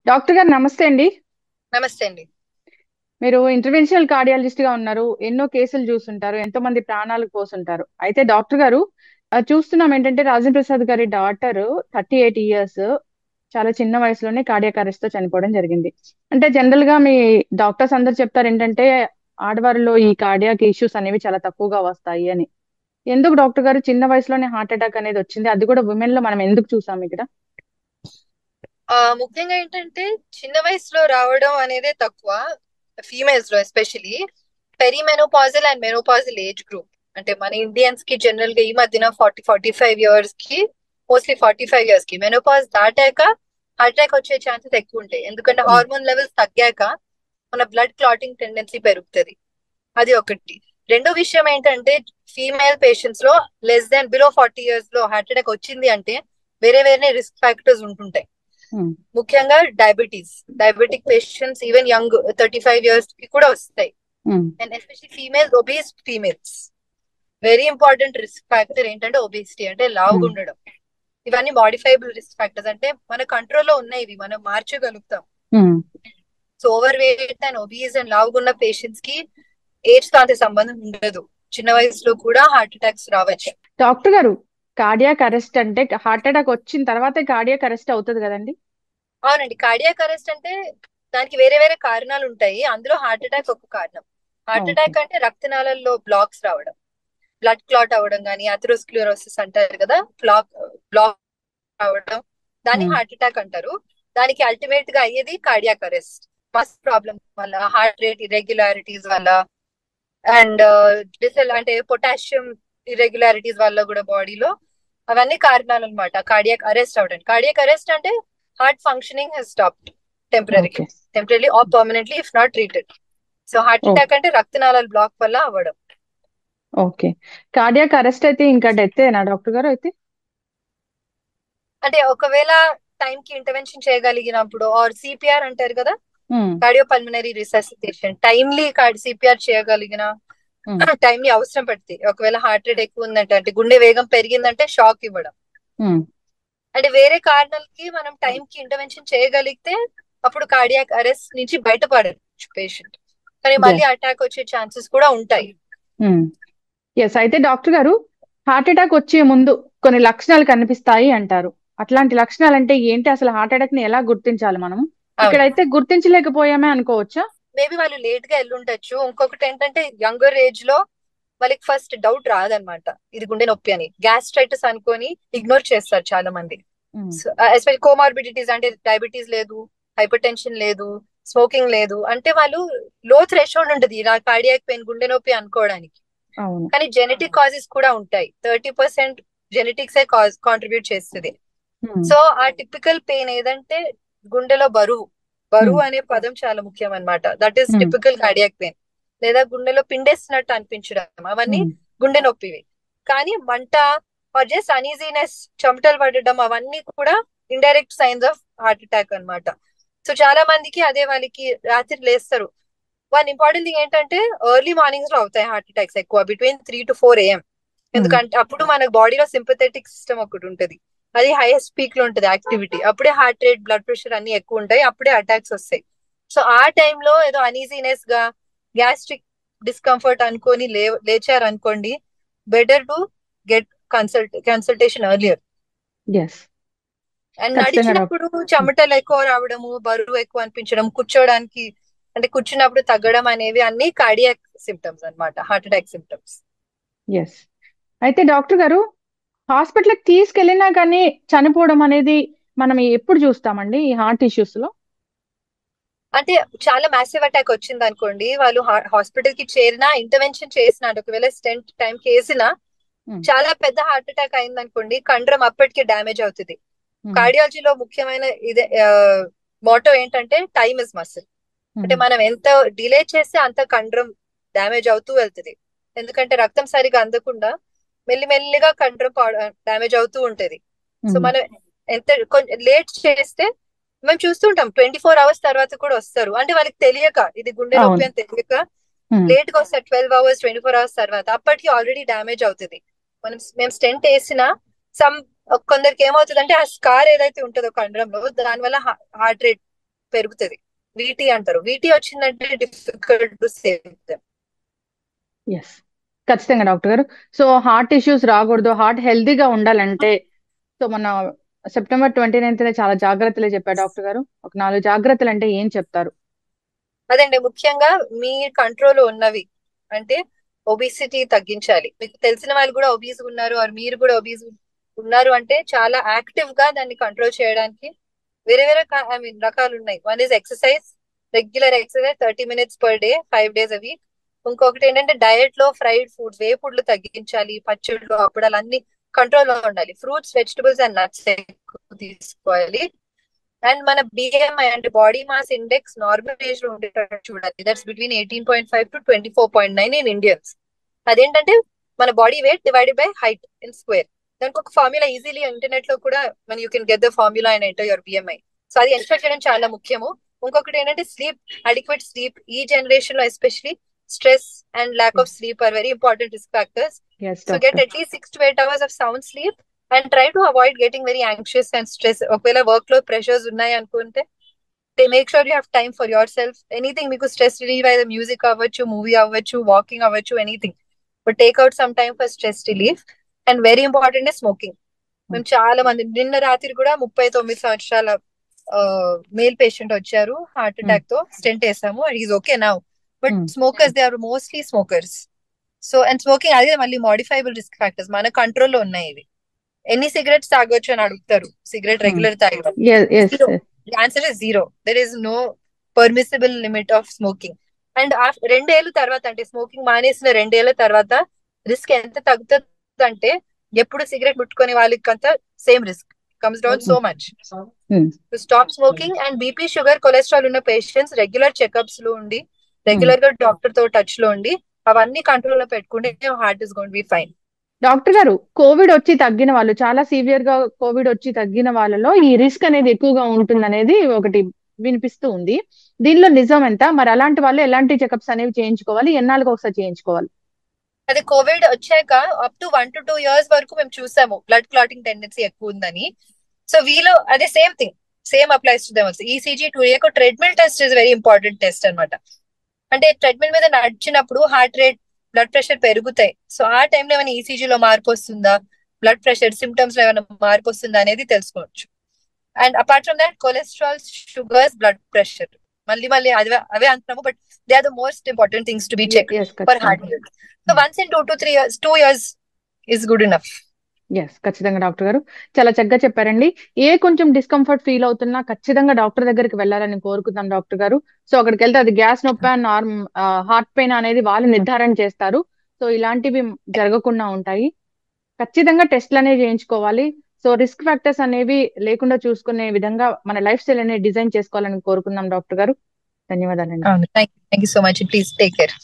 Doctor గారు నమస్తే అండి. నమస్తే అండి. మీరు ఇంటర్వెన్షనల్ కార్డియాలజిస్ట్ గా ఉన్నారు. ఎన్నో కేసులు చూస్తుంటారు. ఎంతో మంది ప్రాణాలు పోస్తుంటారు. అయితే డాక్టర్ గారు చూస్తున్నాం ఏంటంటే రాజేంద్ర ప్రసాద్ గారి డాటర్ 38 ఇయర్స్ చాలా చిన్న వయసులోనే కార్డియాక్ అరెస్ట్ తో చనిపోవడం జరిగింది. అంటే జనరల్ గా మీ డాక్టర్స్ అందరు చెప్తారు ఏంటంటే ఆడవారిలో ఈ కార్డియాక్ ఇష్యూస్ అనేవి చాలా తక్కువగా వస్తాయి అని. ఎందుకు డాక్టర్ గారు చిన్న వయసులోనే హార్ట్ అటాక్ అనేది వచ్చింది? అది కూడా ఉమెన్ లో మనం ఎందుకు చూసాం ఇక్కడ? ముఖ్యంగా ఏంటంటే చిన్న వయసులో రావడం అనేదే తక్కువ. ఫీమేల్స్ లో especially perimenopausal and menopausal age group. అంటే మన ఇండియన్స్ కి జనరల్ గా ఈ మధ్యన 45 ఇయర్స్ కి, మోస్ట్లీ 45 ఇయర్స్ కి మెనోపాజ్ దాటాక హార్ట్ అటాక్ వచ్చే ఛాన్సెస్ ఎక్కువ ఉంటాయి. ఎందుకంటే ఉమ్, హార్మోన్ లెవెల్స్ తగ్గాక మన బ్లడ్ క్లాటింగ్ టెండెన్సీ పెరుగుతుంది. అది ఒకటి. రెండో విషయం ఏంటంటే ఫీమేల్ పేషెంట్స్ లో బిలో 40 ఇయర్స్ లో హార్ట్ అటాక్ వచ్చింది అంటే వేరే వేరే రిస్క్ ఫ్యాక్టర్స్ ఉంటుంటాయి. ఉమ్, ముఖ్యంగా diabetic patients even young 35 years కి కూడా వస్తాయి. Um, and especially obese females very important risk factor ఏంటంటే ఒబేసిటీ, అంటే లావుగా ఉమ్, ఉండడం. ఇవన్నీ మాడిఫైబుల్ రిస్క్ ఫ్యాక్టర్స్, అంటే మన కంట్రోల్లో ఉన్నాయి, ఇవి మనం మార్చగలుగుతాం. Um. So overweight and obese and లావుగా ఉన్న పేషెంట్స్ కి ఏజ్ తో అంత సంబంధం ఉండదు. చిన్న వయసులో కూడా హార్ట్ అటాక్స్ రావచ్చు. డాక్టర్ గారు, కార్డియాక్ అరెస్ట్ అంటే హార్ట్ అటాక్ వచ్చిన తర్వాతే కార్డియాక్ అరెస్ట్ అవుతుంది కదండి? అవునండి, కార్డియాక్ అరెస్ట్ అంటే దానికి వేరే వేరే కారణాలు ఉంటాయి. అందులో హార్ట్ అటాక్ ఒక కారణం. Heart okay. అటాక్ అంటే రక్తనాళాల్లో బ్లాక్స్ రావడం, బ్లడ్ క్లాట్ అవ్వడం, కానీ అథెరోస్క్లెరోసిస్ అంటారు కదా, బ్లాక్ అవ్వడం, దాన్ని ఉమ్, హార్ట్ అటాక్ అంటారు. దానికి అల్టిమేట్ గా అయ్యేది కార్డియాక్ అరెస్ట్. మస్ ప్రాబ్లమ్ వల్ల, హార్ట్ రేట్ ఇర్రెగ్యులారిటీస్ వల్ల, అండ్ అంటే పొటాషియం ఇర్రెగ్యులారిటీస్ వల్ల కూడా బాడీలో, అవన్నీ కారణాలు అనమాట కార్డియాక్ అరెస్ట్ అవడానికి. కార్డియాక్ అరెస్ట్ అంటే heart functioning he's stopped temporary okay. Temporary or permanently if not treated. So heart ఓ అటాక్ అంటే రక్తనాళాల బ్లాక్ వల్ల అవ్వడం. ఓకే. కార్డియాక్ అరెస్ట్ అయితే ఇంకా డెత్తేనా డాక్టర్ గారు అయితే? అంటే ఒకవేళ టైం కి ఇంటర్వెన్షన్ చేయగలిగినప్పుడు, ఆర్ సిపిఆర్ అంటారు కదా, ఉమ్, కార్డియోపల్మనరీ రిససిటేషన్, టైమ్లీ సిపిఆర్ చేయగలిగిన, ఉమ్, టైమ్లీ అవసరం పడుతుంది. ఒకవేళ హార్ట్ రేట్ ఎక్కువ ఉందంటే, అంటే గుండె వేగం పెరిగిందంటే షాక్ ఇవ్వడం. ఉమ్. అంటే వేరే కారణాలకి మనం టైం కి ఇంటర్వెన్షన్ చేయగలిగితే అప్పుడు కార్డియాక్ అరెస్ట్ నుంచి బయటపడచ్చు పేషెంట్. కానీ మళ్ళీ ఎస్. అటాక్ వచ్చే ఛాన్సెస్ కూడా ఉంటాయి. ఉమ్. ఎస్. అయితే డాక్టర్ గారు, హార్ట్ అటాక్ వచ్చే ముందు కొన్ని లక్షణాలు కనిపిస్తాయి అంటారు. అట్లాంటి లక్షణాలు అంటే ఏంటి? అసలు హార్ట్ అటాక్ ని ఎలా గుర్తించాలి మనం? అవును, ఇక్కడైతే గుర్తించలేకపోయామే అనుకోవచ్చా? మేబీ వాళ్ళు లేట్ గా వెళ్ళుండొచ్చు. ఇంకొకటి ఏంటంటే యంగర్ ఏజ్ లో వాళ్ళకి ఫస్ట్ డౌట్ రాదనమాట, ఇది గుండె నొప్పి అని. గ్యాస్ట్రైటిస్ అనుకొని ఇగ్నోర్ చేస్తారు చాలా మంది. ఉమ్, ఎస్పెషల్ కోమార్బిడిటీస్, అంటే డయాబెటీస్ లేదు, హైపర్ టెన్షన్ లేదు, స్మోకింగ్ లేదు, అంటే వాళ్ళు లో థ్రెషోల్డ్ ఉంటుంది ఇలా కార్డియాక్ పెయిన్, గుండె నొప్పి అనుకోవడానికి. అవును. కానీ జెనెటిక్ కాజెస్ కూడా ఉంటాయి. 30% జెనెటిక్స్ కాంట్రిబ్యూట్ చేస్తుంది. ఉమ్, సో ఆ టిపికల్ పెయిన్ ఏదంటే గుండెలో బరువు, ఉమ్, బరువు అనే పదం చాలా ముఖ్యం అన్నమాట. That is um, typical cardiac pain. లేదా గుండెలో పిండేస్తున్నట్టు అనిపించడం, అవన్నీ ఉమ్, గుండె నొప్పివి. కానీ మంట, ఆర్ జస్ట్ అనీజీనెస్, చెమటలు పడడం, అవన్నీ కూడా indirect science of heart attack అన్నమాట. సో చాలా మందికి అదే, వాళ్ళకి రాత్రి లేస్తారు. వన్ ఇంపార్టెంట్ థింగ్ ఏంటంటే ఎర్లీ మార్నింగ్స్ లో అవుతాయి హార్ట్ అటాక్స్ ఎక్కువ, బిట్వీన్ 3 to 4 AM. ఉమ్. ఎందుకంటే అప్పుడు మన బాడీలో సింపథెటిక్ సిస్టమ్ ఒకటి ఉంటది, అది హైయెస్ట్ పీక్ లో ఉంటది యాక్టివిటీ. అప్పుడే హార్ట్ రేట్, బ్లడ్ ప్రెషర్ అన్ని ఎక్కువ ఉంటాయి, అప్పుడే అటాక్స్ వస్తాయి. సో ఆ టైంలో ఏదో అనీజీనెస్ గా, గ్యాస్ట్రిక్ డిస్కంఫర్ట్ అనుకొని లేచారు అనుకోండి, better to get consultation earlier. Yes. And ఖచ్చితంగా డాక్టర్. నడిచినప్పుడు చెమటలు ఎక్కువ రావడము, బరువు ఎక్కువ అనిపించడం, కూర్చోడానికి అంటే కూర్చున్నప్పుడు తగ్గడం అనేవి అన్ని కార్డియాక్ సిమ్టమ్స్ అన్నమాట, హార్ట్ అటాక్ సిమ్టమ్స్. ఎస్. అయితే డాక్టర్ గారు, హాస్పిటల్కి తీసుకెళ్ళినా కానీ చనిపోవడం అనేది మనం ఎప్పుడు చూస్తామండి ఈ హార్ట్ ఇష్యూస్ లో? అంటే చాలా మ్యాసివ్ అటాక్ వచ్చింది అనుకోండి, వాళ్ళు హాస్పిటల్ కి చేరినా, ఇంటర్వెన్షన్ చేసినా, అంటే ఒకవేళ స్టెంట్ టైం కి వేసినా, ఉమ్, చాలా పెద్ద హార్ట్ అటాక్ అయింది అనుకోండి, కండరం అప్పటికే డ్యామేజ్ అవుతుంది. ఉమ్, కార్డియాలజీలో ముఖ్యమైన ఇదే మోటో ఏంటంటే టైమ్ ఇస్ మసిల్. అంటే ఉమ్, మనం ఎంత డిలే చేస్తే అంత కండరం డ్యామేజ్ అవుతూ వెళ్తుంది. ఎందుకంటే రక్తం సరిగా అందకుండా మెల్లిమెల్లిగా కండరం డ్యామేజ్ అవుతూ ఉంటది. సో ఉమ్. మనం ఎంత కొంచెం లేట్ చేస్తే, మేము చూస్తుంటాం 24 hours తర్వాత కూడా వస్తారు, అంటే వాళ్ళకి తెలియక ఇది గుండె నొప్పి అవును. అని తెలియక ఉమ్, లేట్ గా వస్తారు. 12 hours, 24 hours తర్వాత, అప్పటికి ఆల్రెడీ డ్యామేజ్ అవుతుంది. మేము స్టెంట్ వేసిన, సమ్ కొందరికి ఏమవుతుందంటే ఆ స్కార్ ఏదైతే ఉంటుందో కండరంలో, దానివల్ల హార్ట్ రేట్ పెరుగుతుంది. వీటీ అంటారు. వీటీ వచ్చిందంటే difficult to save them. Yes, ఖచ్చితంగా డాక్టర్ గారు. సో హార్ట్ ఇష్యూస్ రాకూడదు, హార్ట్ హెల్తీగా ఉండాలంటే సో మన సెప్టెంబర్ 29th చాలా జాగ్రత్తలు చెప్పారు డాక్టర్ గారు. ఒక 4 జాగ్రత్తలు అంటే ఏం చెప్తారు? అదండి, ముఖ్యంగా మీ కంట్రోల్ ఉన్నవి అంటే ఒబిసిటీ తగ్గించాలి. మీకు తెలిసిన వాళ్ళు కూడా ఒబీస్ ఉన్నారు, ఆర్ మీరు కూడా ఒబీస్ ఉన్నారు అంటే చాలా యాక్టివ్ గా దాన్ని కంట్రోల్ చేయడానికి వేరే వేరే రకాలు ఉన్నాయి. One is exercise, regular exercise 30 minutes per day 5 days a week. ఇంకొకటి ఏంటంటే డయట్ లో ఫ్రైడ్ ఫుడ్, వేపుడులు తగ్గించాలి, పచ్చళ్ళు అప్పుడాలు అన్ని కంట్రోల్ లో ఉండాలి, ఫ్రూట్స్ వెజిటబుల్స్ అండ్ నట్స్ ఎక్కువ తీసుకోవాలి. అండ్ మన బిఎంఐ అంటే body mass index normal age లో ఉండేటట్టు చూడాలి. That's between 18.5 to 24.9 in Indians. అదేంటంటే మన body weight divided by height in square. దానికి ఒక ఫార్ములా ఈజీలీ ఇంటర్నెట్ లో కూడా మన you can get the formula and enter your BMI. So అది ఎన్షూర్ చేయడం చాలా ముఖ్యము. ఇంకొకటి ఏంటంటే స్లీప్, అడిక్వేట్ స్లీప్. ఈ జనరేషన్ లో especially stress and lack of sleep are very important risk factors. So get at least 6 to 8 hours of sound sleep and try to avoid getting very anxious and stress. ఒకవేళ work లో pressures ఉన్నాయి అనుకుంటే make sure you have time for yourself. Anything మీకు stress relieve అయితే music అవ్వచ్చు, movie అవ్వచ్చు, walking అవ్వచ్చు, anything, but take out some time for stress relief. And very important smoking. మేము చాలా మంది, నిన్న రాత్రి కూడా 39 సంవత్సరాల మేల్ పేషెంట్ వచ్చారు, హార్ట్ అటాక్ తో స్టెంట్ వేసాము, and is okay now. But smokers, they are mostly smokers. So and smoking అదే మళ్ళీ మోడిఫైబుల్ రిస్క్ ఫ్యాక్టర్స్, మన కంట్రోల్లో ఉన్నాయి ఇవి. ఎన్ని సిగరెట్స్ తాగొచ్చు అని అడుగుతారు, సిగరెట్ రెగ్యులర్ తాగడం. Answer is 0. There is no permissible limit of smoking. And 2 ఏళ్ళ తర్వాత, అంటే స్మోకింగ్ మానేసిన 2 ఏళ్ళ తర్వాత రిస్క్ ఎంత తగ్గుతుంది అంటే ఎప్పుడు సిగరెట్ ముట్టుకునే వాళ్ళకంతా same risk comes down so much. Stop smoking. And BP, sugar, cholesterol ఉన్న పేషెంట్స్ రెగ్యులర్ చెకప్స్ లో ఉండి, రెగ్యులర్ గా డాక్టర్ తో టచ్ లో ఉండి అవన్నీ కంట్రోల్ లో పెట్టుకుంటే heart is going to be fine. Doctor గారు, కోవిడ్ వచ్చి తగ్గిన వాళ్ళు, చాలా సివియర్ గా కోవిడ్ వచ్చి తగ్గిన వాళ్ళలో ఈ రిస్క్ అనేది ఎక్కువగా ఉంటుంది అనేది ఒకటి వినిపిస్తూ ఉంది. దీనిలో నిజం ఎంత? మరి అలాంటి వాళ్ళు ఎలాంటి చెకప్స్ అనేవి చేయించుకోవాలి, ఎన్నాళ్ళకి ఒకసారి చేయించుకోవాలి? అదే కోవిడ్ వచ్చాక అప్ టు 1 to 2 years వరకు మేము చూసాము బ్లడ్ క్లాటింగ్ టెండెన్సీ ఎక్కువ ఉందని. సో వీలో అదే same thing, same applies to them also. ECG 2 treadmill test is very important test అనమాట. అంటే ట్రెడ్మిల్ మీద నడిచినప్పుడు హార్ట్ రేట్, బ్లడ్ ప్రెషర్ పెరుగుతాయి. సో ఆ టైంలో ఏమైనా ఈసీజీలో మార్పు వస్తుందా, బ్లడ్ ప్రెషర్ సిమ్టమ్స్ లో ఏమైనా మార్పు వస్తుందా అనేది తెలుసుకోవచ్చు. And apart from that cholesterol, sugars, blood pressure మళ్ళీ అవే అంటున్నాము, but they are the most important things to be check for heart health. So once in 2 to 3 years, 2 years is good enough. Yes, ఖచ్చితంగా doctor గారు చాలా చక్కగా చెప్పారండి. కొంచెం discomfort feel అవుతున్నా ఖచ్చితంగా డాక్టర్ దగ్గరికి వెళ్ళాలని కోరుకుందాం డాక్టర్ గారు. సో అక్కడికి వెళ్తే అది గ్యాస్ నొప్పి, హార్ట్ పెయిన్ అనేది వాళ్ళు నిర్ధారణ చేస్తారు. సో ఇలాంటివి జరగకుండా ఉంటాయి. ఖచ్చితంగా టెస్ట్లు అనేవి చేయించుకోవాలి. సో రిస్క్ ఫ్యాక్టర్స్ అనేవి లేకుండా చూసుకునే విధంగా మన లైఫ్ స్టైల్ అనేది డిజైన్ చేసుకోవాలని కోరుకుందాం డాక్టర్ గారు. ధన్యవాదాలండి. Thank you so much. Please take care.